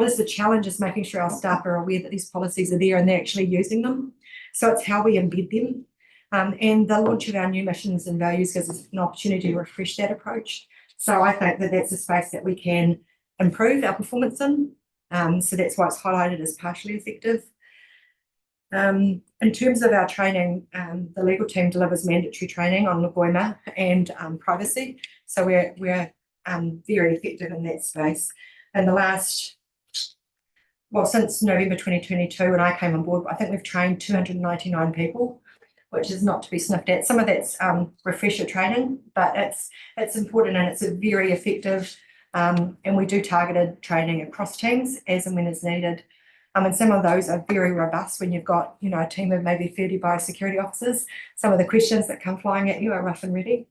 S11: is the challenge is making sure our staff are aware that these policies are there and they're actually using them. So it's how we embed them. And the launch of our new missions and values gives us an opportunity to refresh that approach. So I think that that's a space that we can improve our performance in. So that's why it's highlighted as partially effective. In terms of our training, the legal team delivers mandatory training on Ngoima and privacy. So we're very effective in that space. In the last well, since November 2022, when I came on board, I think we've trained 299 people, which is not to be sniffed at. Some of that's refresher training, but it's important and it's a very effective. And we do targeted training across teams as and when is needed. And some of those are very robust when you've got, you know, a team of maybe 30 biosecurity officers. Some of the questions that come flying at you are rough and ready.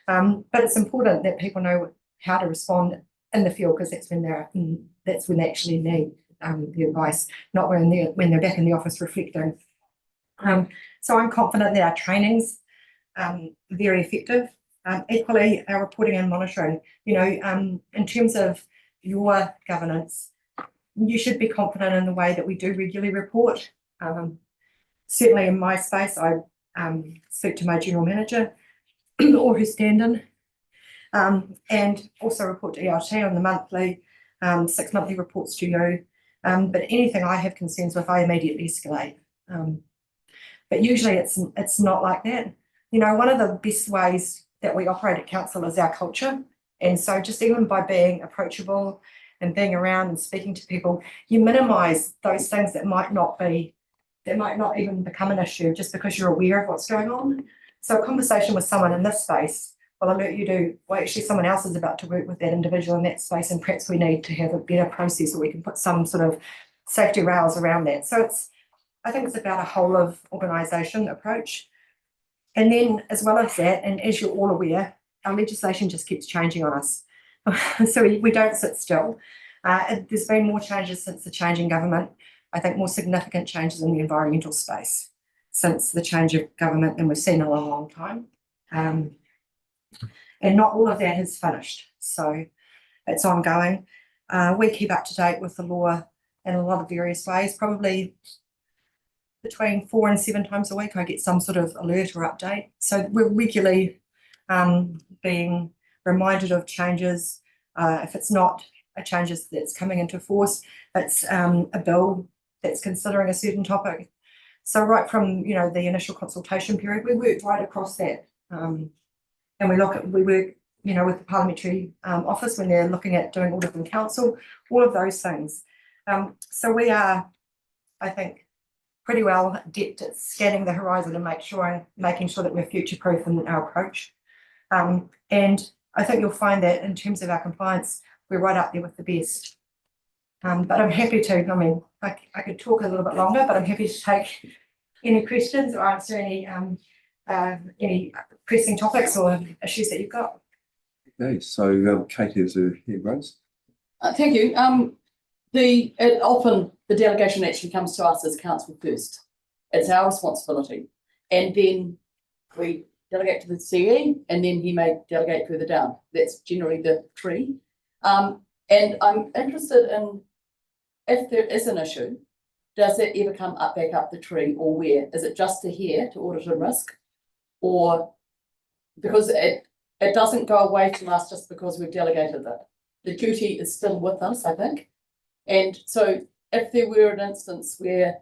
S11: But it's important that people know how to respond in the field, because that's when they actually need the advice, not when they're back in the office reflecting. So I'm confident that our training's very effective. Equally, our reporting and monitoring, you know, in terms of your governance, you should be confident in the way that we do regularly report. Certainly in my space, I speak to my general manager or who's stand-in, and also report to ERT on the monthly, 6 monthly reports to you. But anything I have concerns with, I immediately escalate. But usually it's not like that. You know, one of the best ways that we operate at council is our culture. And so just even by being approachable and being around and speaking to people, you minimise those things that might not even become an issue just because you're aware of what's going on. So a conversation with someone in this space will alert you to, well, actually someone else is about to work with that individual in that space, and perhaps we need to have a better process, or we can put some sort of safety rails around that. So I think it's about a whole of organisation approach. And then as well as that, and as you're all aware, our legislation just keeps changing on us. So we don't sit still. There's been more changes since the change in government. I think more significant changes in the environmental space since the change of government than we've seen in a long time. And not all of that has finished. So it's ongoing. We keep up to date with the law in a lot of various ways. Probably between 4 and 7 times a week, I get some sort of alert or update. So we're regularly being reminded of changes. If it's not a change that's coming into force, it's a bill that's considering a certain topic. So right from, you know, the initial consultation period, we work right across that. And we work, you know, with the parliamentary office when they're looking at doing audit in council, all of those things. So we are, I think, pretty well adept at scanning the horizon and making sure that we're future-proof in our approach. And I think you'll find that in terms of our compliance, we're right up there with the best. But I'm happy to, I mean, I could talk a little bit longer, but I'm happy to take any questions or answer any pressing topics or issues that you've got.
S1: Okay, so Kate has her hand raised.
S2: Thank you. Often the delegation actually comes to us as council first. It's our responsibility. And then we delegate to the CE, and then he may delegate further down. That's generally the tree. And I'm interested in, if there is an issue, does it ever come back up the tree, or where? Is it just to here, to audit and risk? Or because it doesn't go away from us just because we've delegated it. The duty is still with us, I think. And so if there were an instance where,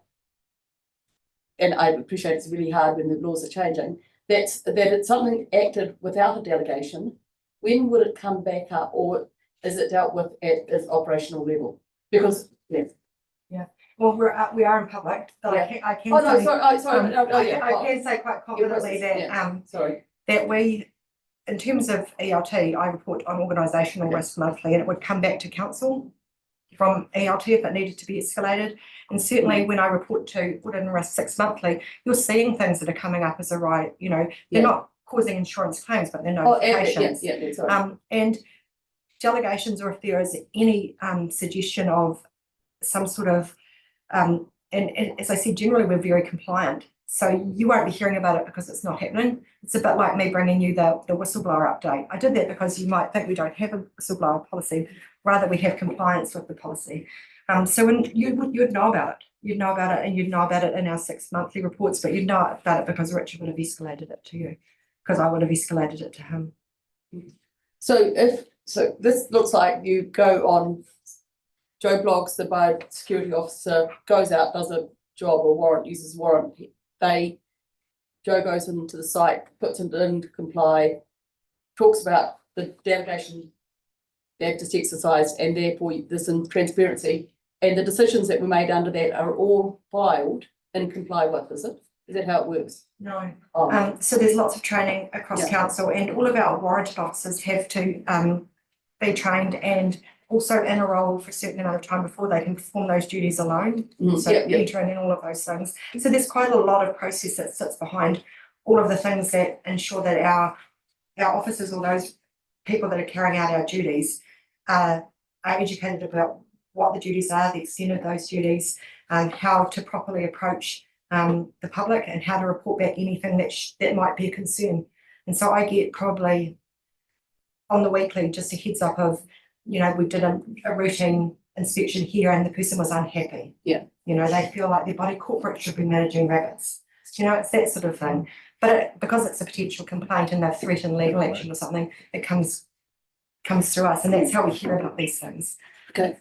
S2: and I appreciate it's really hard when the laws are changing, that it's something acted without a delegation, when would it come back up, or is it dealt with at its operational level? Because, yeah.
S11: Well, we are in public, but
S2: Yeah.
S11: I can
S2: Oh, no,
S11: say,
S2: sorry.
S11: I can say quite confidently that
S2: sorry.
S11: that we, in terms of ELT, I report on organisational risk monthly, and it would come back to council from ELT if it needed to be escalated. And certainly when I report to audit and risk 6 monthly, you're seeing things that are coming up as a right, you know, they're not causing insurance claims, but they're notifications. And delegations, or if there is any suggestion of some sort of, and as I said, generally we're very compliant. So you won't be hearing about it because it's not happening. It's a bit like me bringing you the whistleblower update. I did that because you might think we don't have a whistleblower policy, rather we have compliance with the policy. So when you'd know about it. You'd know about it, and you'd know about it in our 6 monthly reports, but you'd know about it because Richard would have escalated it to you, because I would have escalated it to him.
S2: So this looks like you go on Joe Bloggs, the biosecurity officer, goes out, does a job or warrant, uses warrant. Joe goes into the site, puts it in to comply, talks about the delegation they've just exercised, and therefore this in transparency, And the decisions that were made under that are all filed and comply with, is it? Is that how it works?
S11: No.
S2: Oh,
S11: So there's lots of training across
S2: Yeah.
S11: council, and all of our warranted officers have to be trained and also in a role for a certain amount of time before they can perform those duties alone. So
S2: yeah,
S11: entering in all of those things. So there's quite a lot of process that sits behind all of the things that ensure that our officers or those people that are carrying out our duties are educated about what the duties are, the extent of those duties, how to properly approach the public and how to report back anything that might be a concern. And so I get probably on the weekly just a heads up of, we did a routine inspection here and the person was unhappy.
S2: Yeah.
S11: They feel like their body corporate should be managing rabbits. It's that sort of thing. But because it's a potential complaint and they've threatened legal action or something, it comes through us, and that's how we hear about these things.
S2: Okay.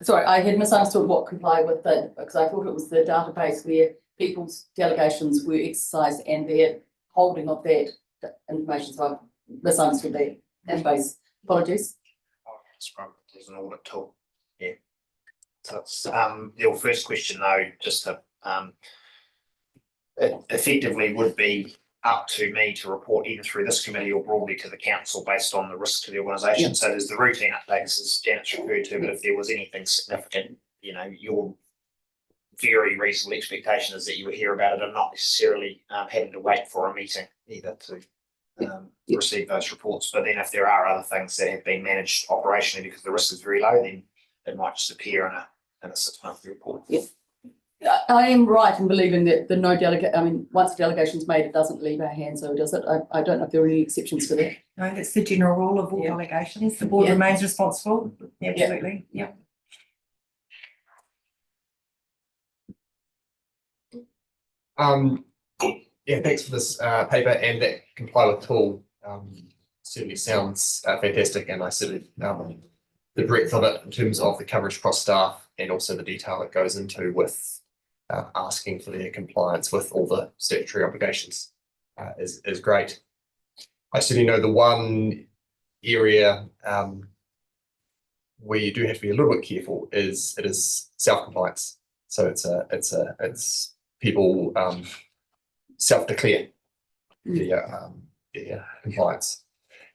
S2: Sorry, I had misunderstood what comply with that, because I thought it was the database where people's delegations were exercised and their holding of that information. So I misunderstood that database. Apologies.
S4: There's an audit tool. Yeah. So it's your first question though, just to it effectively would be up to me to report either through this committee or broadly to the council based on the risk to the organisation.
S2: Yeah.
S4: So there's the routine updates as Janet's referred to, but if there was anything significant, your very reasonable expectation is that you would hear about it and not necessarily having to wait for a meeting either to receive those reports. But then if there are other things that have been managed operationally because the risk is very low, then it might just appear in a 6-monthly report.
S2: Yeah. I am right in believing that once the delegation's made, it doesn't leave our hands, so does it? I don't know if there are any exceptions to that.
S11: No, that's the general rule of all delegations. The board remains responsible. Absolutely. Yeah.
S5: Thanks for this paper and that comply with tool. Certainly sounds fantastic, and I certainly the breadth of it in terms of the coverage across staff and also the detail it goes into with asking for their compliance with all the statutory obligations is great. I certainly know the one area where you do have to be a little bit careful is self-compliance. So it's people self-declare their compliance.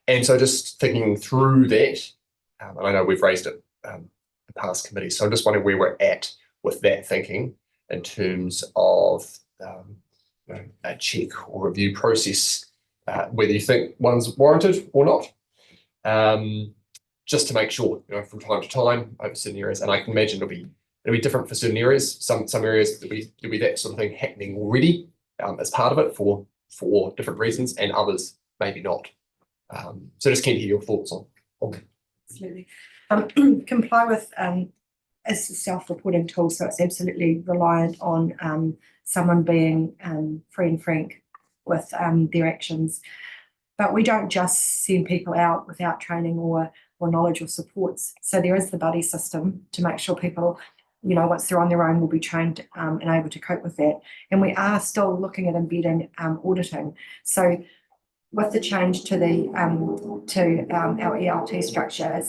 S5: And so just thinking through that, and I know we've raised it in past committees, so I'm just wondering where we're at with that thinking in terms of a check or review process, whether you think one's warranted or not, just to make sure, from time to time over certain areas. And I can imagine it'll be different for certain areas. Some areas there'll be that sort of thing happening already as part of it for different reasons, and others maybe not. So just keen to hear your thoughts on that.
S11: Absolutely. Comply with is a self-reporting tool, so it's absolutely reliant on someone being free and frank with their actions. But we don't just send people out without training or knowledge or supports. So there is the buddy system to make sure people, once they're on their own, will be trained and able to cope with that. And we are still looking at embedding auditing. So with the change to our ELT structure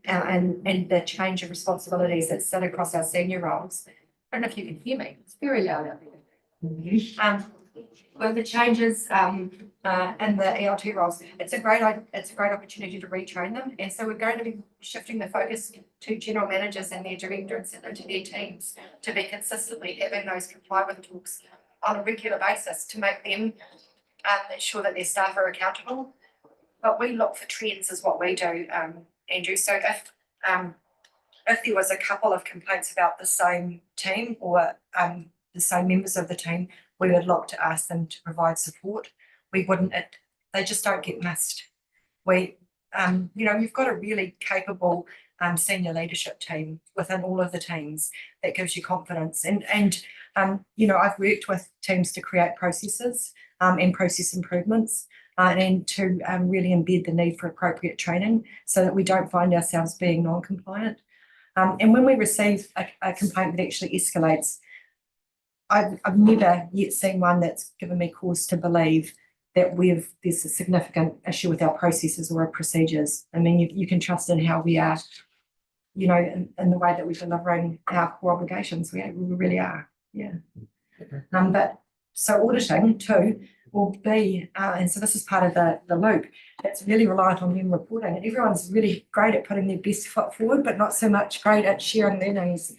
S11: and the change of responsibilities that sit across our senior roles. I don't know if you can hear me. It's very loud out there. With the changes and the ELT roles, it's a great opportunity to retrain them. And so we're going to be shifting the focus to general managers and their directors and to their teams to be consistently having those comply with talks on a regular basis to make them ensure that their staff are accountable. But we look for trends is what we do, Andrew. So if there was a couple of complaints about the same team or the same members of the team, we would look to ask them to provide support. We wouldn't, they just don't get missed. You've got a really capable senior leadership team within all of the teams that gives you confidence. And I've worked with teams to create processes and process improvements and to really embed the need for appropriate training so that we don't find ourselves being non-compliant. And when we receive a complaint that actually escalates, I've never yet seen one that's given me cause to believe that there's a significant issue with our processes or our procedures. I mean, you can trust in how we are you know, in the way that we're delivering our core obligations. We really are, yeah. But so auditing too will be, and so this is part of the loop, that's really reliant on them reporting, and everyone's really great at putting their best foot forward, but not so much great at sharing learnings.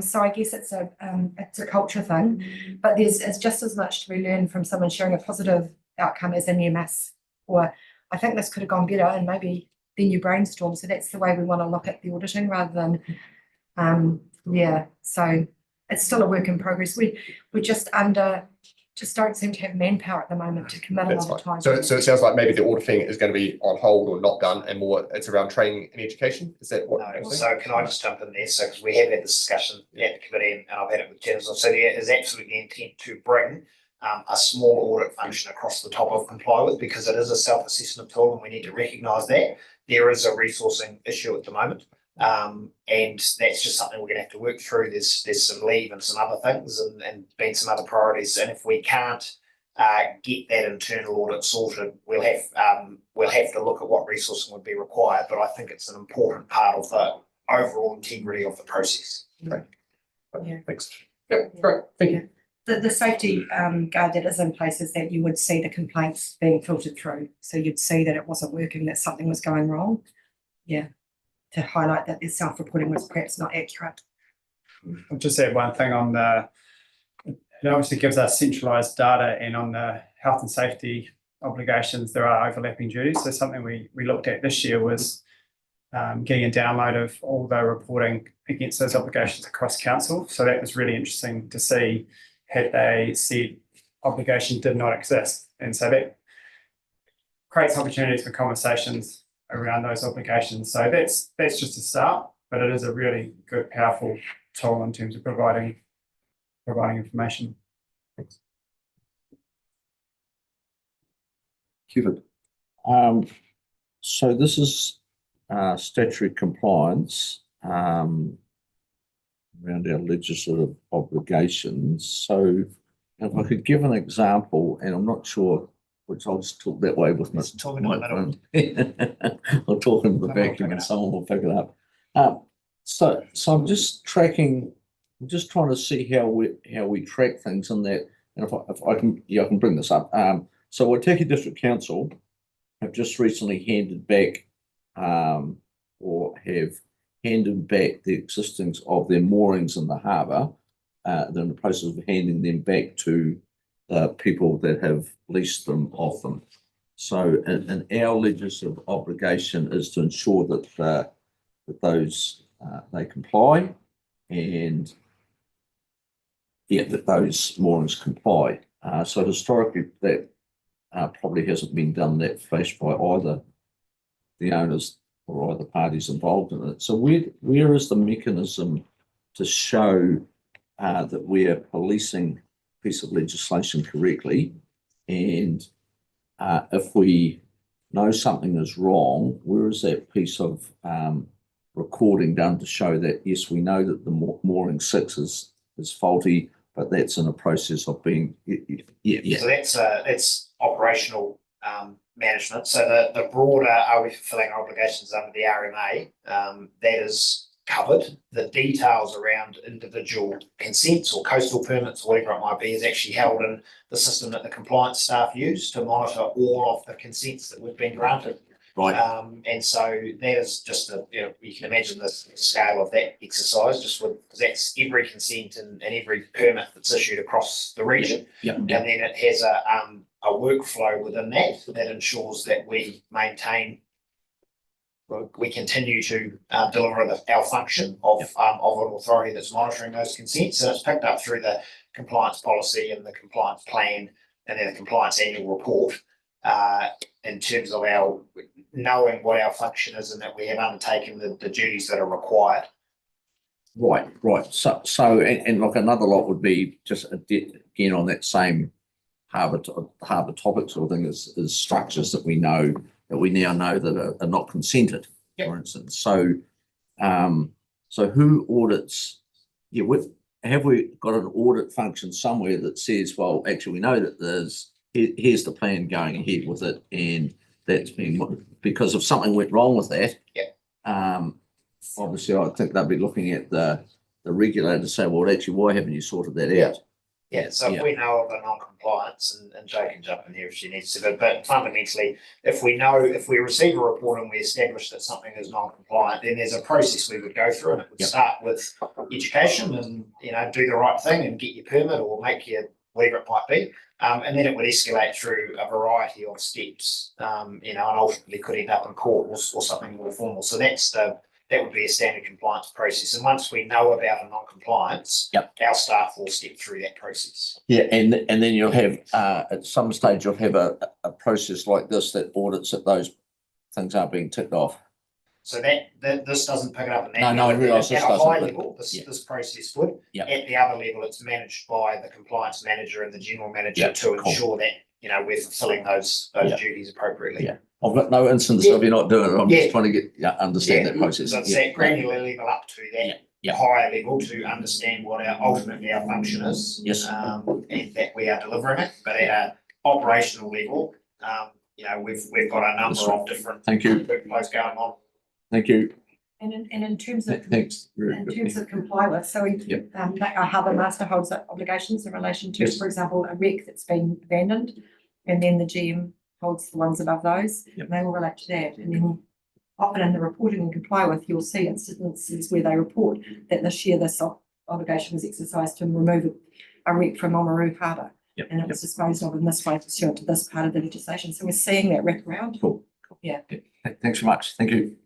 S11: So I guess it's a culture thing, but it's just as much to be learned from someone sharing a positive outcome as a near miss, or I think this could have gone better, and maybe then you brainstorm. So that's the way we want to look at the auditing rather than, yeah. So it's still a work in progress. We're just don't seem to have manpower at the moment to commit a lot of time.
S5: So it sounds like maybe the auditing is going to be on hold or not done, and more it's around training and education. Is that what?
S4: No, so can I just jump in there? So because we have had this discussion at the committee, and I've had it with Jennifer. So there is absolutely intent to bring a small audit function across the top of comply with, because it is a self-assessment tool, and we need to recognise that there is a resourcing issue at the moment. And that's just something we're going to have to work through. There's some leave and some other things, and been some other priorities. And if we can't get that internal audit sorted, we'll have to look at what resourcing would be required. But I think it's an important part of the overall integrity of the process.
S5: Great.
S11: Yeah.
S5: Thanks. Yeah, great. Thank you.
S11: The safety guide that is in place is that you would see the complaints being filtered through. So you'd see that it wasn't working, that something was going wrong. Yeah. To highlight that their self-reporting was perhaps not accurate.
S7: I'll just add one thing on it obviously gives us centralised data, and on the health and safety obligations, there are overlapping duties. So something we looked at this year was getting a download of all the reporting against those obligations across council. So that was really interesting to see, had they said obligation did not exist. And so that creates opportunities for conversations around those obligations. So that's just a start, but it is a really good, powerful tool in terms of providing information.
S1: Kevin.
S6: So this is statutory compliance around our legislative obligations. So if I could give an example, and I'm not sure which I'll just talk that way with my phone. I'll talk into the vacuum and someone will pick it up. So I'm just tracking, I'm just trying to see how we track things in that. And if I can bring this up. So Waitaki District Council have just recently handed back the existence of their moorings in the harbour. They're in the process of handing them back to people that have leased them off them. So, and our legislative obligation is to ensure that those they comply, and that those moorings comply. So historically, that probably hasn't been done that fast by either the owners or other parties involved in it. So where is the mechanism to show that we're policing a piece of legislation correctly? And if we know something is wrong, where is that piece of recording done to show that, yes, we know that the mooring 6 is faulty, but that's in a process of being,
S4: So that's operational management. So the broader, are we fulfilling our obligations under the RMA, that is covered. The details around individual consents or coastal permits or whatever it might be is actually held in the system that the compliance staff use to monitor all of the consents that we've been granted.
S6: right?
S4: And so that is just you can imagine the scale of that exercise, just with, because that's every consent and every permit that's issued across the region.
S6: Yeah.
S4: And then it has a workflow within that ensures that we continue to deliver our function of an authority that's monitoring those consents. And it's picked up through the compliance policy and the compliance plan and then the compliance annual report in terms of our knowing what our function is and that we have undertaken the duties that are required.
S6: Right. So and like another lot would be just again on that same harbour topic sort of thing is structures that we now know that are not consented, for instance. So who audits? Have we got an audit function somewhere that says, well, actually we know that here's the plan going ahead with it, and that's been because if something went wrong with that, obviously I think they'll be looking at the regulator to say, well, actually, why haven't you sorted that out?
S4: Yeah, so if
S6: Yeah.
S4: we know of a non-compliance, and Jo can jump in here if she needs to, but fundamentally, if we receive a report and we establish that something is non-compliant, then there's a process we would go through, and it would
S6: Yep.
S4: start with education and, do the right thing and get your permit or make your, whatever it might be. And then it would escalate through a variety of steps, and ultimately could end up in court or something more formal. So that would be a standard compliance process. And once we know about a non-compliance,
S6: Yep.
S4: our staff will step through that process.
S6: Yeah, and then you'll have, at some stage, you'll have a process like this that audits that those things are being ticked off.
S4: So that this doesn't pick it up in that.
S6: No, I
S4: level.
S6: realise this
S4: At a
S6: doesn't,
S4: high
S6: but-
S4: level,
S6: yeah.
S4: this process would.
S6: Yeah.
S4: At the other level, it's managed by the compliance manager and the general manager
S6: Yeah,
S4: to
S6: cool.
S4: ensure that, we're fulfilling those
S6: Yeah.
S4: duties appropriately.
S6: Yeah. I've got no instance of you not doing it. I'm
S4: Yeah.
S6: just trying to understand that process.
S4: So it's
S6: Yeah.
S4: that granular level up to that
S6: Yeah.
S4: higher level to understand what ultimately our function is.
S6: Yes.
S4: And that we are delivering it, but at an operational level, we've got a number of different
S6: Thank you.
S4: workflows going on.
S6: Thank you.
S11: And in terms of,
S6: Thanks.
S11: in terms of comply with, so we,
S6: Yep.
S11: our harbour master holds obligations in relation to,
S6: Yes.
S11: for example, a wreck that's been abandoned. And then the GM holds the ones above those,
S6: Yep.
S11: and they will relate to that. And then often in the reporting and comply with, you'll see instances where they report that this year this obligation was exercised to remove a wreck from Oamaru Harbour.
S6: Yep.
S11: And it was disposed of in this way pursuant to this part of the legislation. So we're seeing that wrap around.
S6: Cool.
S11: Yeah.
S6: Thanks so much. Thank you.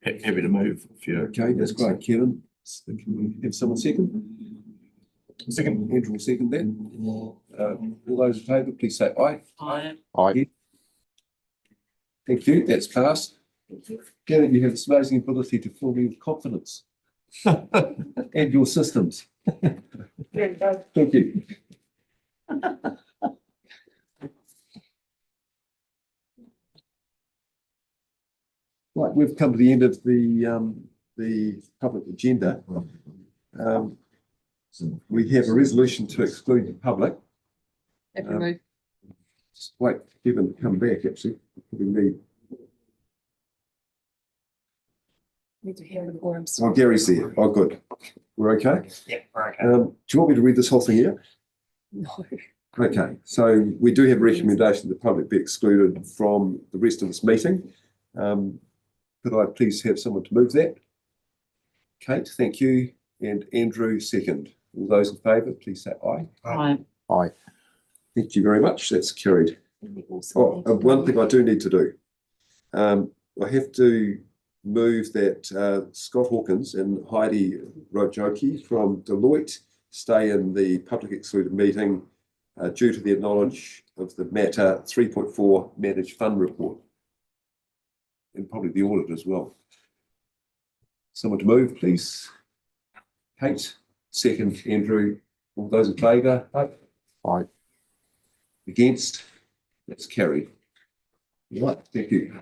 S6: Happy to move if you're.
S1: Okay, that's great, Kevin. So can we have someone second? Second, Andrew will second that. All those in favour, please say aye.
S3: Aye.
S1: Thank you, that's passed. Kevin, you have this amazing ability to fill me with confidence. And your systems. Thank you. Right, we've come to the end of the public agenda. We have a resolution to exclude the public.
S2: If we move.
S1: Just wait, for Kevin to come back, actually. We need,
S2: Need to hear the forums.
S1: oh, Gary's there. Oh, good. We're okay?
S4: Yeah, we're okay.
S1: Do you want me to read this whole thing out?
S2: No.
S1: Okay, so we do have a recommendation that the public be excluded from the rest of this meeting. Could I please have someone to move that? Kate, thank you. And Andrew, second. All those in favour, please say aye.
S3: Aye.
S1: Thank you very much. That's carried. Oh, one thing I do need to do. I have to move that Scott Hawkins and Heidi Rojoki from Deloitte stay in the public excluded meeting due to their knowledge of the matter 3.4 managed fund report. And probably the audit as well. Someone to move, please. Kate, second, Andrew. All those in favour?
S3: Aye.
S1: Against? That's carried. Right, thank you.